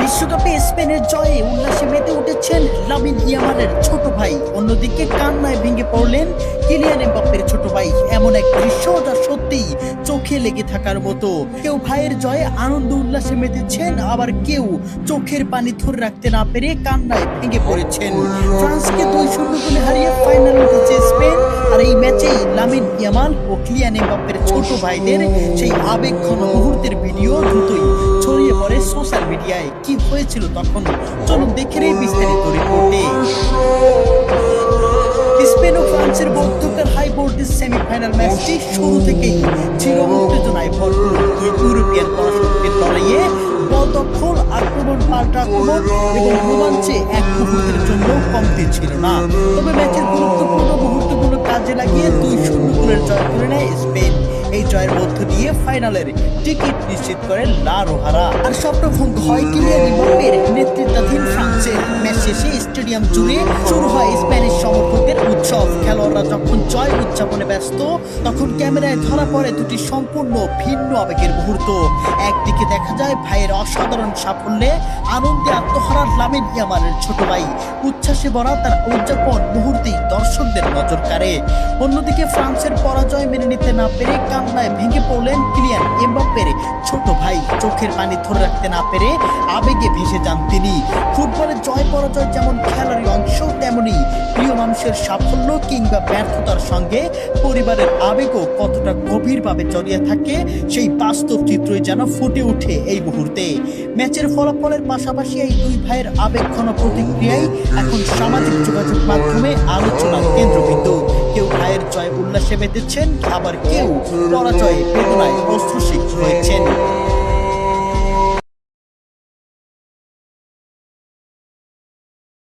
বিশ্বকাপে স্পেনের জয়ে উল্লাসে মেতে উঠেছেন লামিন ইয়ামালের ছোট ভাই। অন্যদিকে কান্নায় ভেঙে পড়লেন কিলিয়ান এমবাপ্পের ছোট ভাই। এমন এক দৃশ্য যা সত্যিই চোখে লেগে থাকার মতো। কেউ ভাইয়ের জয়ে আনন্দ উল্লাসে মেতেছেন, আবার কেউ চোখের পানি ধরে রাখতে না পেরে কান্নায় ভেঙে পড়েছেন। ফ্রান্সকে 2-0 গোলে হারিয়ে ফাইনালে উঠেছে স্পেন। আর এই ম্যাচেই লামিন ইয়ামাল ও কিলিয়ান এমবাপ্পের ছোট ভাইদের সেই আবেগঘন মুহূর্তের ভিডিও দ্রুতই ছড়িয়ে পড়ে সোশ্যাল মিডিয়ায়। কি হয়েছিল তখন, চলুন দেখে নেই বিস্তারিত রিপোর্টে। স্পেন ও ফ্রান্সের মধ্যকার হাই ভোল্টেজ সেমিফাইনাল ম্যাচটি শুরু থেকেই ছিল উত্তেজনায় ভরপুর। দুই ইউরোপিয়ান পরাশক্তির লড়াইয়ে বল দখল, আক্রমণ, পাল্টা আক্রমণ এবং রোমাঞ্চে এক মুহূর্তের জন্য কমতি ছিল না। তবে ম্যাচের গুরুত্বপূর্ণ মুহূর্তগুলো কাজে লাগিয়ে 2-0 গোলের জয় করে নেয় স্পেন। এই জয়ের মধ্য দিয়ে ফাইনালের টিকিট নিশ্চিত করে লা রোহারা। আর স্বপ্নভঙ্গ হয় কিলিয়ান এমবাপ্পের নেতৃত্বাধীন ফ্রান্সের। ম্যাচ শেষে স্টেডিয়াম জুড়ে শুরু হয় স্প্যানিশ সমর্থকদের উৎসব। খেলোয়াড়রা যখন জয় উদযাপনে ব্যস্ত, তখন ক্যামেরায় ধরা পড়ে দুটি সম্পূর্ণ ভিন্ন আবেগের মুহূর্ত। একদিকে দেখা যায় ভাইয়ের অসাধারণ সাফল্যে আনন্দে আত্মহারা লামিন ইয়ামালের ছোট ভাই। উচ্ছ্বাসে ভরা তার উদযাপন মুহূর্তেই দর্শকদের নজর কাড়ে। অন্যদিকে ফ্রান্সের পরাজয় মেনে নিতে না পেরে কান্নায় ভেঙে পড়লেন কিলিয়ান এমবাপ্পের ছোট ভাই। চোখের পানি ধরে রাখতে না পেরে আবেগে ভেসে যান তিনি। ফুটবলের জয় পরাজয় যেমন খেলারই অংশ, তেমনি প্রিয় মানুষের সাফল্য কিংবা ব্যর্থতার সঙ্গে পরিবারের আবেগও কতটা গভীরভাবে জড়িয়ে থাকে, সেই বাস্তব চিত্রই যেন ফুটে ওঠে এই মুহূর্তে। ম্যাচের ফলাফলের পাশাপাশি এই দুই ভাইয়ের আবেগঘন প্রতিক্রিয়াই এখন সামাজিক যোগাযোগ মাধ্যমে আলোচনার কেন্দ্রবিন্দু। কেউ ভাইয়ের জয় উল্লাসে মেতেছেন, আবার কেউ পরাজয়ে বেদনায় অশ্রুসিক্ত হয়েছে।